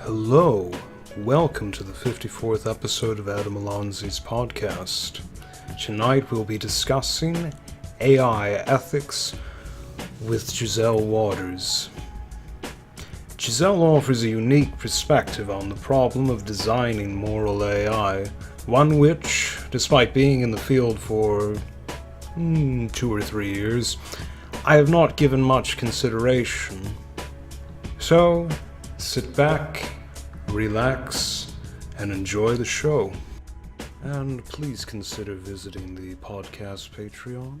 Hello, welcome to the 54th episode of Adam Alonzi's podcast. Tonight we'll be discussing AI ethics with Gisele Waters. Gisele offers a unique perspective on the problem of designing moral AI, one which, despite being in the field for 2 or 3 years, I have not given much consideration. So, sit back, relax, and enjoy the show. And please consider visiting the podcast Patreon.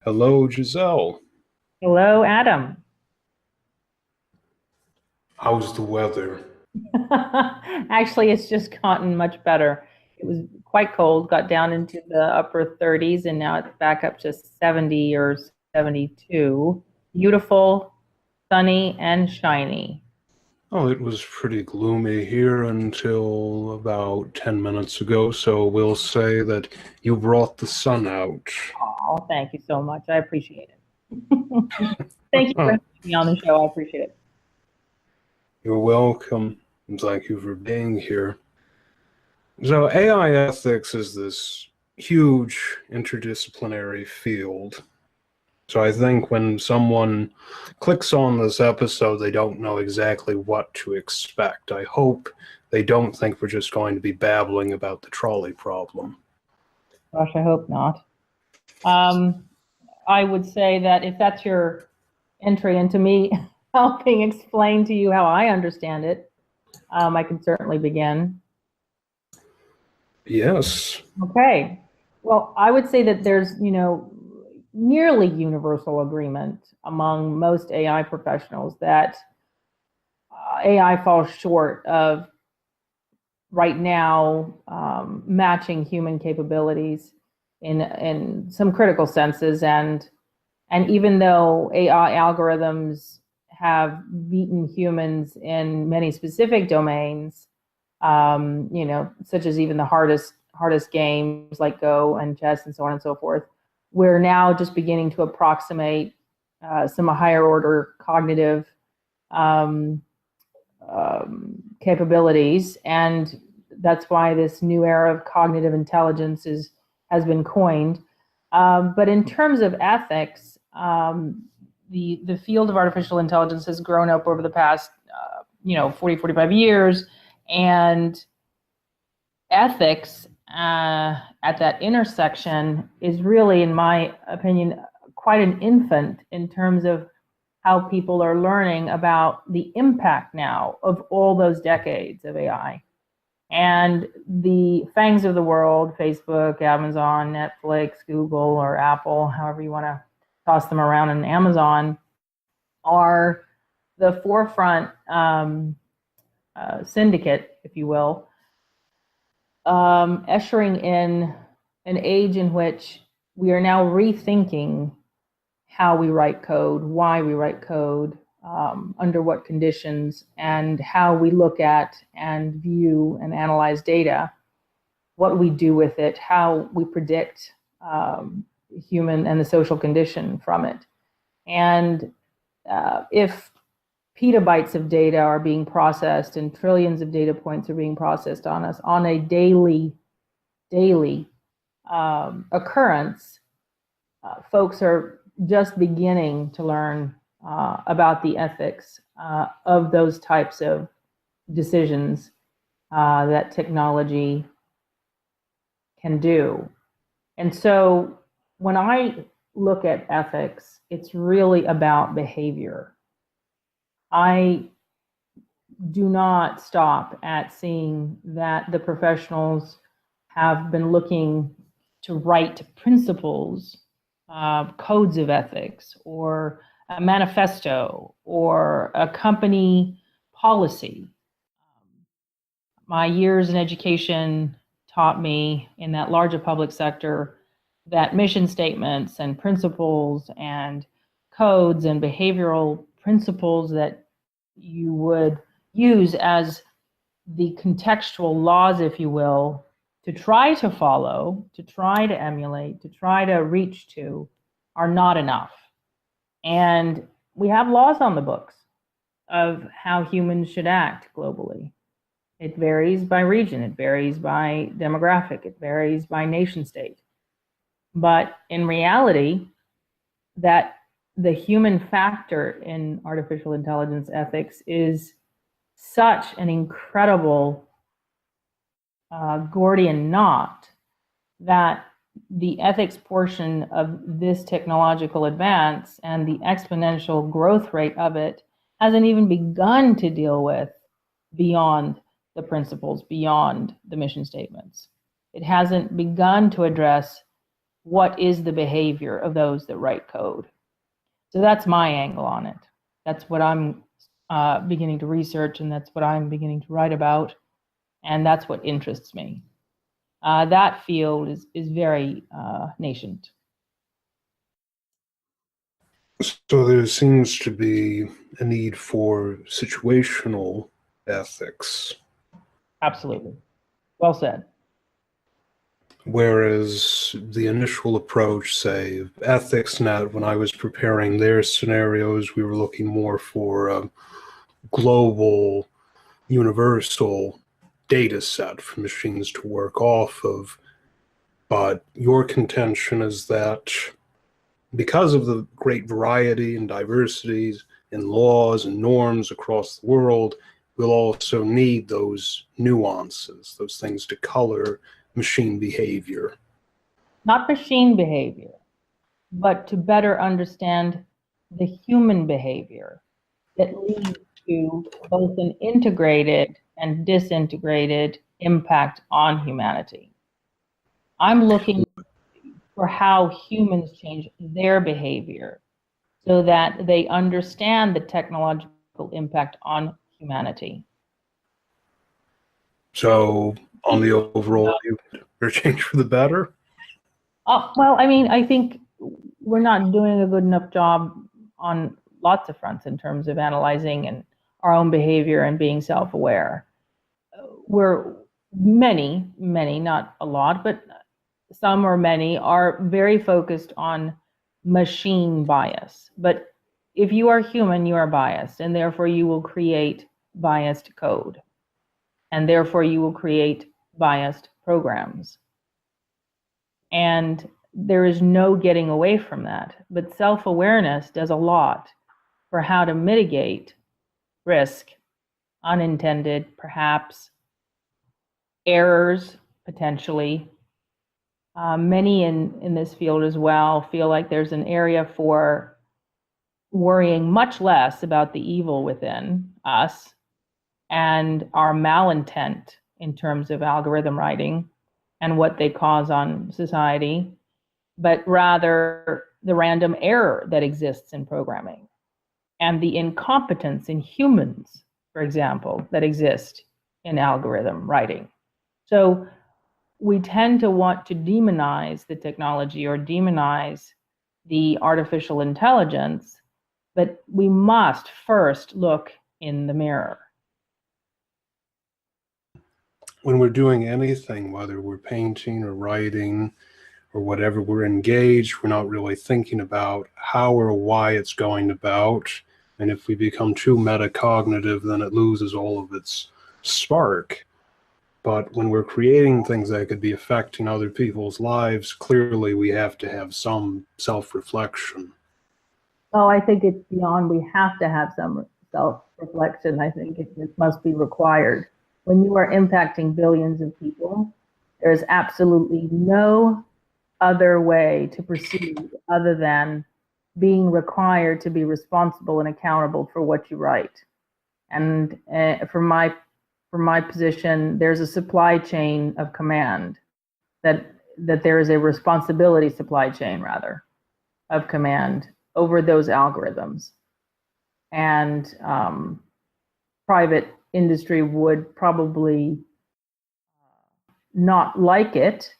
Hello, Gisele. Hello, Adam. How's the weather? Actually, it's just gotten much better. It was quite cold, got down into the upper 30s, and now it's back up to 70 or 72. Beautiful, sunny, and shiny. Oh, it was pretty gloomy here until about 10 minutes ago, so we'll say that you brought the sun out. Oh, thank you so much. I appreciate it. Thank you for having me on the show. I appreciate it. You're welcome, and thank you for being here. So AI ethics is this huge interdisciplinary field. So I think when someone clicks on this episode, they don't know exactly what to expect. I hope they don't think we're just going to be babbling about the trolley problem. Gosh, I hope not. I would say that if that's your entry into me helping explain to you how I understand it, I can certainly begin. Yes. Okay. Well, I would say that there's, nearly universal agreement among most AI professionals that AI falls short of right now matching human capabilities in some critical senses, and even though AI algorithms have beaten humans in many specific domains, such as even the hardest games like Go and chess and so on and so forth, we're now just beginning to approximate some higher order cognitive capabilities, and that's why this new era of cognitive intelligence has been coined. But in terms of ethics, the field of artificial intelligence has grown up over the past 40, 45 years, and ethics at that intersection is really, in my opinion, quite an infant in terms of how people are learning about the impact now of all those decades of AI. And the FANGs of the world, Facebook, Amazon, Netflix, Google, or Apple, however you want to toss them around, and Amazon, are the forefront syndicate, if you will, ushering in an age in which we are now rethinking how we write code, why we write code, under what conditions, and how we look at and view and analyze data, what we do with it, how we predict human and the social condition from it. And if petabytes of data are being processed and trillions of data points are being processed on us on a daily occurrence, folks are just beginning to learn about the ethics of those types of decisions that technology can do. And so when I look at ethics, it's really about behavior. I do not stop at seeing that the professionals have been looking to write principles, codes of ethics, or a manifesto, or a company policy. My years in education taught me in that larger public sector that mission statements and principles and codes and behavioral principles that you would use as the contextual laws, if you will, to try to follow, to try to emulate, to try to reach to, are not enough. And we have laws on the books. of how humans should act globally. It varies by region, it varies by demographic, it varies by nation state. But in reality, that the human factor in artificial intelligence ethics is such an incredible Gordian knot that the ethics portion of this technological advance and the exponential growth rate of it hasn't even begun to deal with beyond the principles, beyond the mission statements. It hasn't begun to address what is the behavior of those that write code. So that's my angle on it. That's what I'm beginning to research, and that's what I'm beginning to write about, and that's what interests me. That field is very nascent. So there seems to be a need for situational ethics. Absolutely. Well said. Whereas the initial approach, say, of EthicsNet, when I was preparing their scenarios, we were looking more for a global, universal data set for machines to work off of. But your contention is that because of the great variety and diversities in laws and norms across the world, we'll also need those nuances, those things to color machine behavior. Not machine behavior, but to better understand the human behavior that leads to both an integrated and disintegrated impact on humanity. I'm looking for how humans change their behavior so that they understand the technological impact on humanity. So on the overall, you're change for the better? Well, I mean, I think we're not doing a good enough job on lots of fronts in terms of analyzing and our own behavior and being self-aware. We're many, not a lot, but some or many are very focused on machine bias. But if you are human, you are biased, and therefore you will create biased code. And therefore you will create biased programs. And there is no getting away from that. But self-awareness does a lot for how to mitigate risk, unintended, perhaps, errors, potentially. Many in this field as well feel like there's an area for worrying much less about the evil within us and our malintent in terms of algorithm writing and what they cause on society, but rather the random error that exists in programming and the incompetence in humans, for example, that exist in algorithm writing. So we tend to want to demonize the technology or demonize the artificial intelligence, but we must first look in the mirror. When we're doing anything, whether we're painting or writing or whatever, we're engaged, we're not really thinking about how or why it's going about. And if we become too metacognitive, then it loses all of its spark. But when we're creating things that could be affecting other people's lives, clearly we have to have some self-reflection. Oh, I think it's beyond we have to have some self-reflection. I think it must be required. When you are impacting billions of people, there's absolutely no other way to proceed other than being required to be responsible and accountable for what you write. And from my position, there's a supply chain of command that there is a responsibility supply chain, rather, of command over those algorithms. And private industry would probably not like it.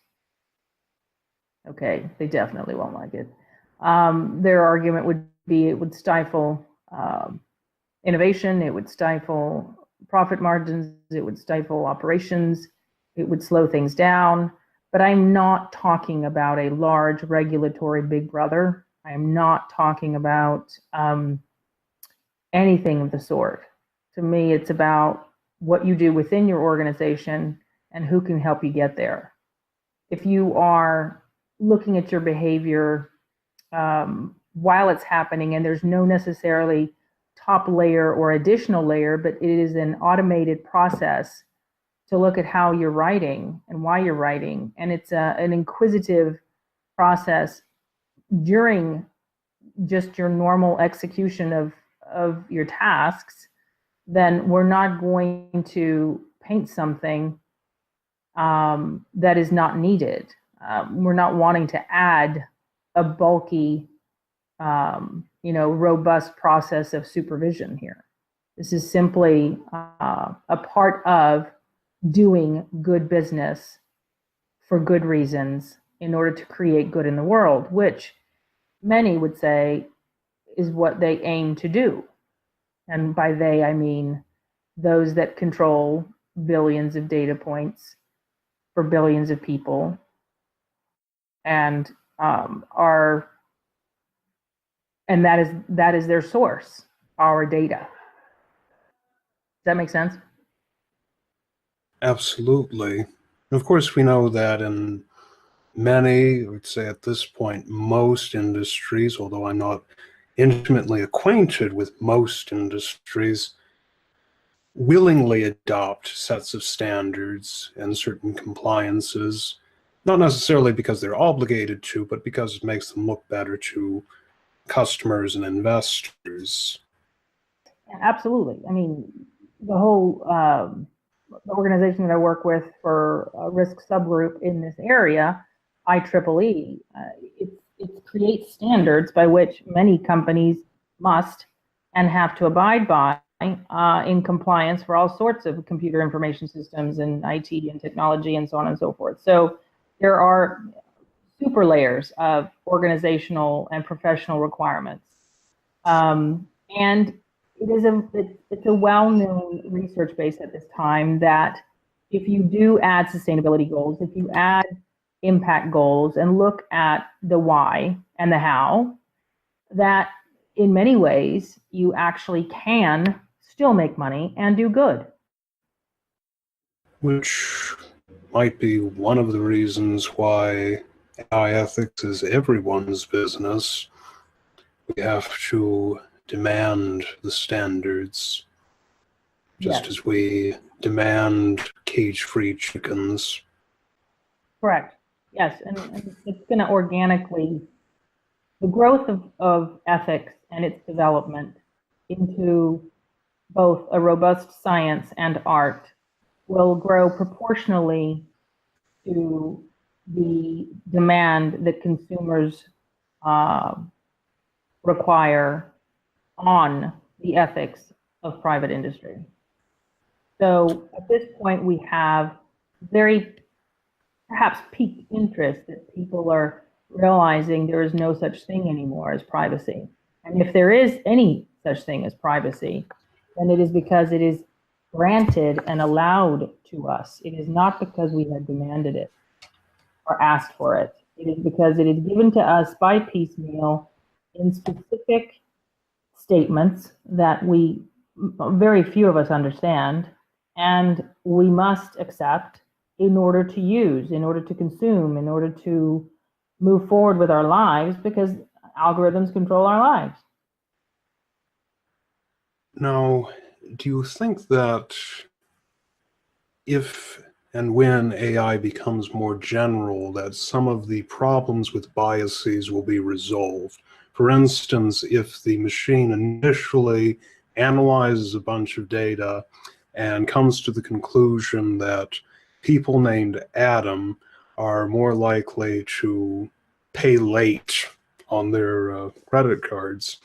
Okay, they definitely won't like it. Their argument would be it would stifle innovation, it would stifle profit margins, it would stifle operations, it would slow things down. But I'm not talking about a large regulatory big brother. I am not talking about anything of the sort. To me, it's about what you do within your organization and who can help you get there. If you are looking at your behavior while it's happening, and there's no necessarily top layer or additional layer, but it is an automated process to look at how you're writing and why you're writing, and it's an inquisitive process during just your normal execution of your tasks, then we're not going to paint something that is not needed. We're not wanting to add a bulky, robust process of supervision here. This is simply a part of doing good business for good reasons in order to create good in the world, which many would say is what they aim to do. And by they, I mean those that control billions of data points for billions of people and that is their source, our data. Does that make sense? Absolutely. Of course, we know that in many, I would say at this point, most industries, although I'm not intimately acquainted with most industries, willingly adopt sets of standards and certain compliances, not necessarily because they're obligated to, but because it makes them look better to customers and investors. Absolutely. I mean, the whole the organization that I work with for Risk Subgroup in this area, IEEE, it creates standards by which many companies must and have to abide by in compliance for all sorts of computer information systems and IT and technology and so on and so forth. So there are super layers of organizational and professional requirements. And it's a well-known research base at this time that if you do add sustainability goals, if you add impact goals and look at the why and the how, that in many ways you actually can still make money and do good. Which might be one of the reasons why AI ethics is everyone's business. We have to demand the standards, just Yes. as we demand cage-free chickens. Correct. Yes, and it's going to organically, the growth of ethics and its development into both a robust science and art will grow proportionally to the demand that consumers require on the ethics of private industry. So at this point, we have very perhaps piqued interest that people are realizing there is no such thing anymore as privacy. And if there is any such thing as privacy, then it is because it is granted and allowed to us. It is not because we have demanded it or asked for it. It is because it is given to us by piecemeal in specific statements that very few of us understand, and we must accept in order to use, in order to consume, in order to move forward with our lives, because algorithms control our lives. Now, do you think that if and when AI becomes more general, that some of the problems with biases will be resolved? For instance, if the machine initially analyzes a bunch of data and comes to the conclusion that people named Adam are more likely to pay late on their credit cards,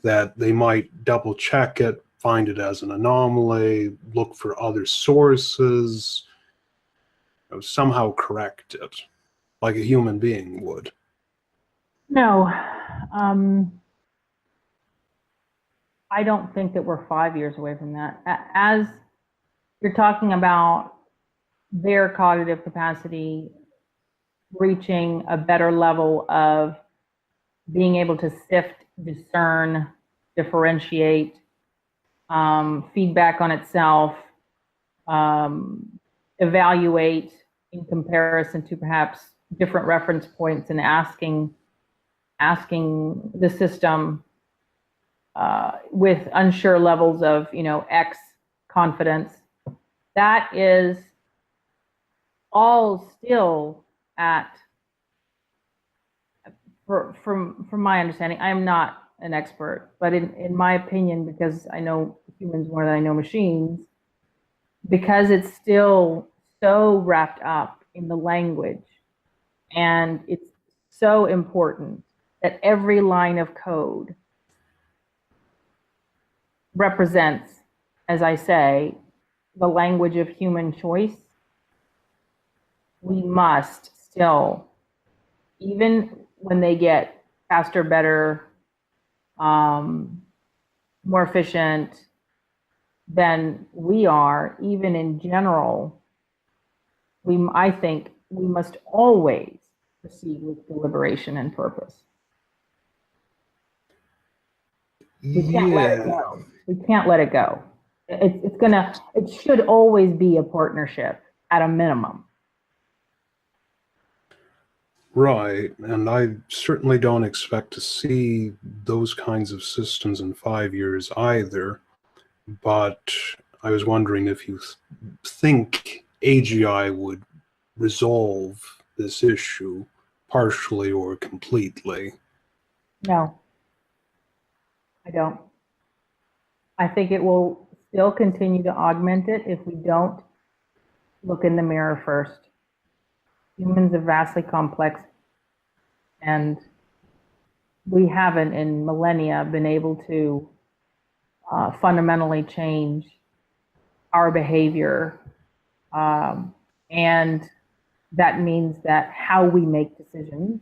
that they might double check it, find it as an anomaly, look for other sources, somehow correct it, like a human being would. No, I don't think that we're 5 years away from that. As you're talking about their cognitive capacity reaching a better level of being able to sift, discern, differentiate feedback on itself, evaluate in comparison to perhaps different reference points, and asking the system with unsure levels of, X confidence. That is all still from my understanding. I am not an expert, but in my opinion, because I know humans more than I know machines, because it's still so wrapped up in the language, and it's so important that every line of code represents, as I say, the language of human choice. We must still, even when they get faster, better, more efficient than we are, even in general, I think we must always proceed with deliberation and purpose. We can't let it go. We can't let it go. It should always be a partnership at a minimum. Right, and I certainly don't expect to see those kinds of systems in 5 years either, but I was wondering if you think AGI would resolve this issue partially or completely. No, I don't. I think it will still continue to augment it if we don't look in the mirror first. Humans are vastly complex, and we haven't in millennia been able to fundamentally change our behavior. And that means that how we make decisions,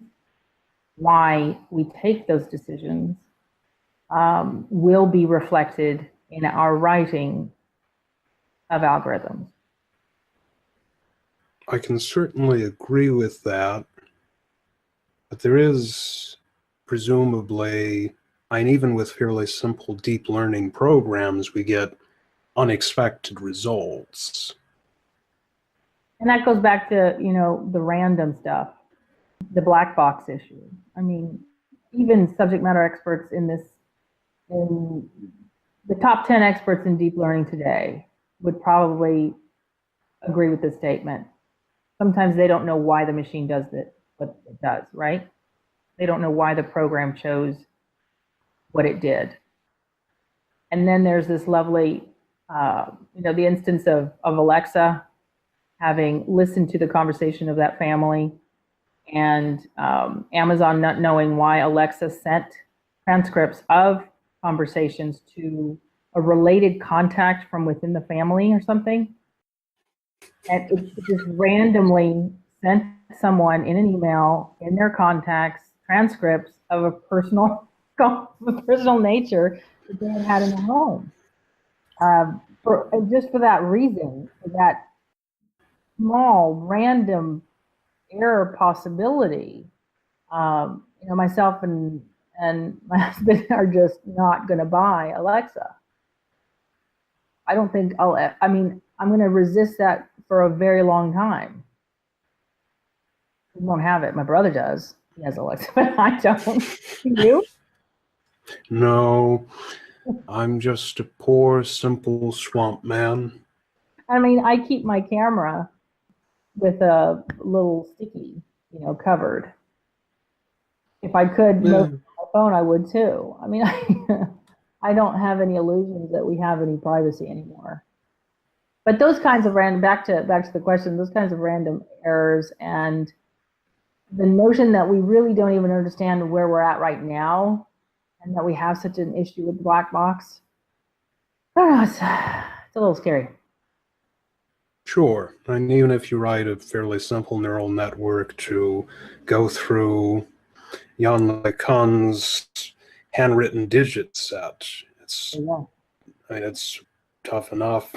why we take those decisions, will be reflected in our writing of algorithms. I can certainly agree with that, but there is presumably, and even with fairly simple deep learning programs, we get unexpected results. And that goes back to, the random stuff, the black box issue. I mean, even subject matter experts in the top 10 experts in deep learning today would probably agree with this statement. Sometimes they don't know why the machine does what it does, right? They don't know why the program chose what it did. And then there's this lovely, the instance of Alexa having listened to the conversation of that family, and Amazon not knowing why Alexa sent transcripts of conversations to a related contact from within the family or something. And it just randomly sent someone in an email in their contacts transcripts of a personal nature that they had in the home. Just for that reason, for that small random error possibility, myself and my husband are just not going to buy Alexa. I don't think I'm going to resist that for a very long time. We won't have it. My brother does. He has Alexa, but I don't. You? No, I'm just a poor, simple swamp man. I mean, I keep my camera with a little sticky, covered. If I could note my phone, I would too. I mean, I don't have any illusions that we have any privacy anymore. But those kinds of random, back to the question, those kinds of random errors, and the notion that we really don't even understand where we're at right now, and that we have such an issue with black box, I don't know, it's a little scary. Sure, and even if you write a fairly simple neural network to go through Jan LeCun's handwritten digit set, it's tough enough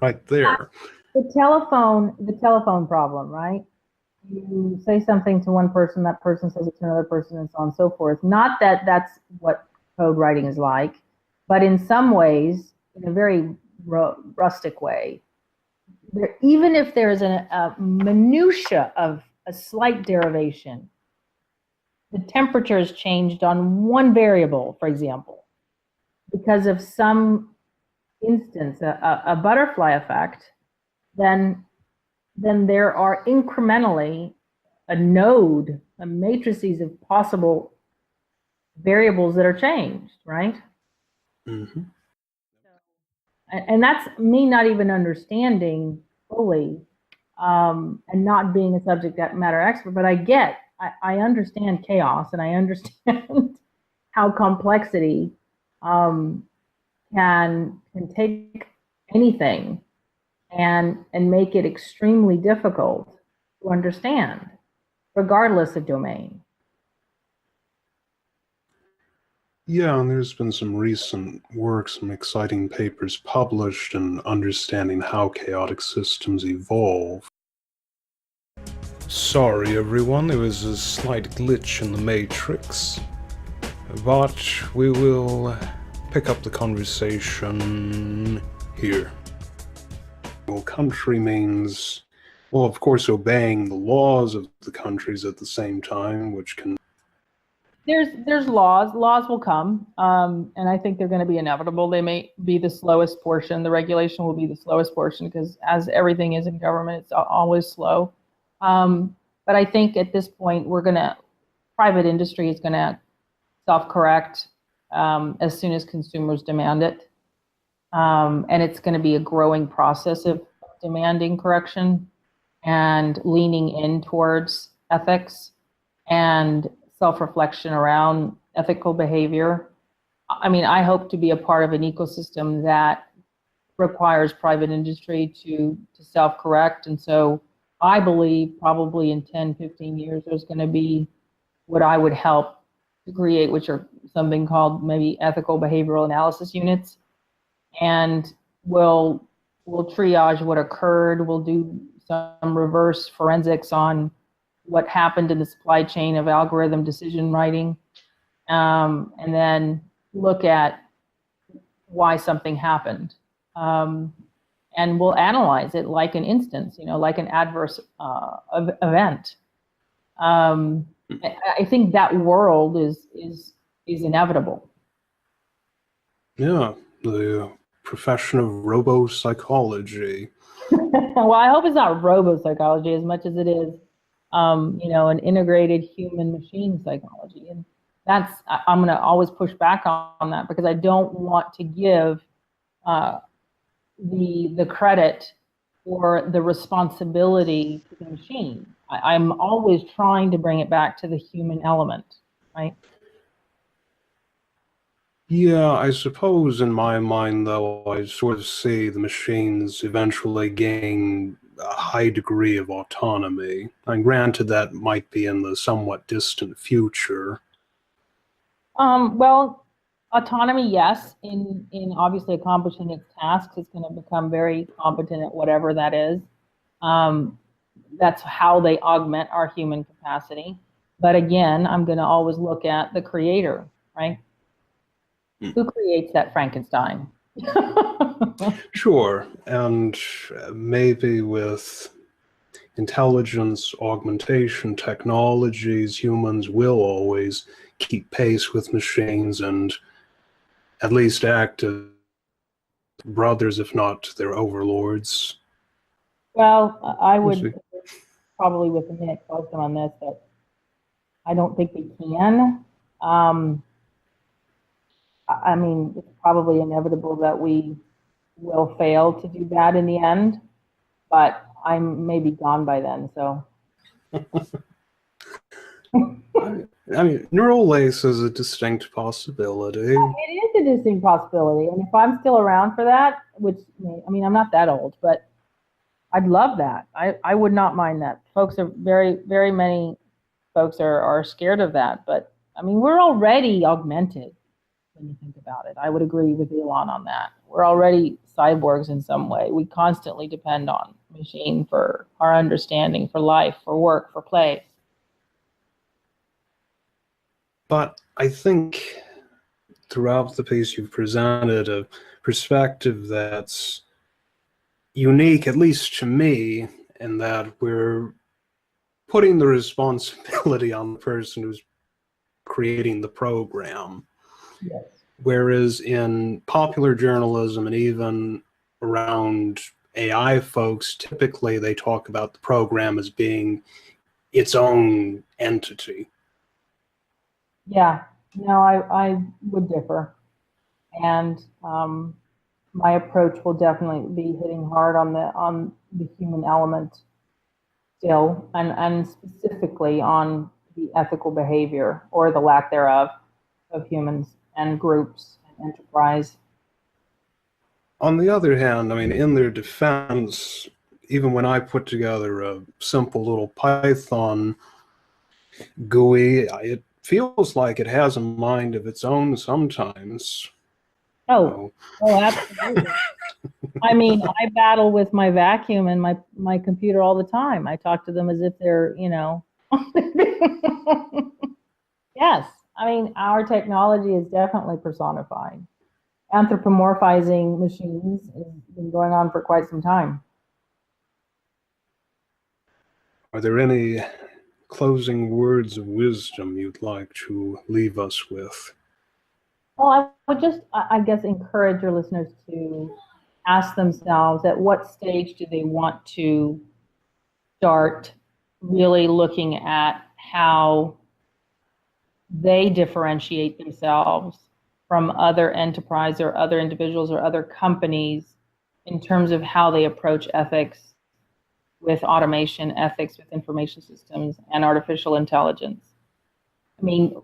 right there. The telephone problem, right? You say something to one person, that person says it to another person, and so on and so forth. Not that that's what code writing is like, But in some ways, in a very rustic way, even if there is a minutia of a slight derivation, the temperature has changed on one variable, for example, because of some instance, a butterfly effect, then there are incrementally a node, a matrices of possible variables that are changed, right? Mm-hmm. And that's me not even understanding fully, and not being a subject matter expert, but I understand chaos, and I understand how complexity can take anything and make it extremely difficult to understand, regardless of domain. Yeah, and there's been some recent work, some exciting papers published in understanding how chaotic systems evolve. Sorry everyone, there was a slight glitch in the matrix, but we will pick up the conversation here. Well, country means, well, of course, obeying the laws of the countries at the same time, which can... There's laws. Laws will come, and I think they're going to be inevitable. They may be the slowest portion. The regulation will be the slowest portion because, as everything is in government, it's always slow. But I think at this point, private industry is going to self-correct as soon as consumers demand it, and it's going to be a growing process of demanding correction and leaning in towards ethics and self-reflection around ethical behavior. I mean, I hope to be a part of an ecosystem that requires private industry to self-correct. And so I believe probably in 10, 15 years, there's going to be what I would help to create, which are something called maybe ethical behavioral analysis units. And we'll triage what occurred. We'll do some reverse forensics on what happened in the supply chain of algorithm decision writing, and then look at why something happened. And we'll analyze it like an instance, like an adverse event. I think that world is inevitable. Yeah, the profession of robo psychology. Well, I hope it's not robo psychology as much as it is an integrated human machine psychology. And I'm going to always push back on that because I don't want to give the credit or the responsibility to the machine. I'm always trying to bring it back to the human element, right? Yeah, I suppose in my mind, though, I sort of see the machines eventually gain a high degree of autonomy. And granted, that might be in the somewhat distant future. Well, autonomy, yes, in obviously accomplishing its tasks, it's going to become very competent at whatever that is. That's how they augment our human capacity. But again, I'm going to always look at the creator, right? Who creates that Frankenstein? Sure, and maybe with intelligence, augmentation, technologies, humans will always keep pace with machines and at least act as brothers, if not their overlords. Well, I would probably with Nick both on this, but I don't think we can. I mean, it's probably inevitable that we will fail to do that in the end, but I may be gone by then, so. I mean, neural lace is a distinct possibility. It is a distinct possibility, and if I'm still around for that, which, I mean, I'm not that old, but I'd love that. I would not mind that. Folks are very many folks are scared of that, but I mean, we're already augmented when you think about it. I would agree with Elon on that. We're already cyborgs in some way. We constantly depend on machine for our understanding, for life, for work, for play. But I think throughout the piece you've presented a perspective that's unique, at least to me, in that we're putting the responsibility on the person who's creating the program. Yes. Whereas in popular journalism and even around AI folks, typically they talk about the program as being its own entity. Yeah, no, I would differ. And my approach will definitely be hitting hard on the human element still, and specifically on the ethical behavior or the lack thereof of humans and groups and enterprise. On the other hand, I mean, in their defense, even when I put together a simple little Python GUI, it feels like it has a mind of its own sometimes. Oh, oh, absolutely. I mean, I battle with my vacuum and my computer all the time. I talk to them as if they're, yes. I mean, our technology is definitely personified. Anthropomorphizing machines has been going on for quite some time. Are there any closing words of wisdom you'd like to leave us with? Well, I would just, I guess, encourage your listeners to ask themselves at what stage do they want to start really looking at how they differentiate themselves from other enterprise or other individuals or other companies in terms of how they approach ethics with automation, ethics with information systems, and artificial intelligence. I mean,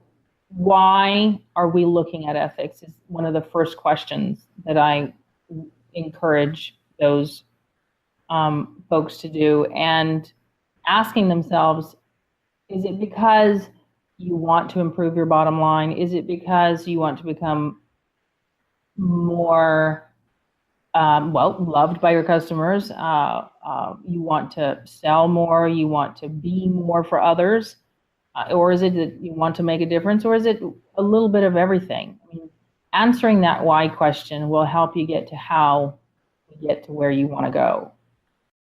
why are we looking at ethics is one of the first questions that I encourage those folks to do, and asking themselves, is it because you want to improve your bottom line? Is it because you want to become more loved by your customers? You want to sell more? You want to be more for others? Or is it that you want to make a difference? Or is it a little bit of everything? I mean, answering that why question will help you get to how you get to where you want to go.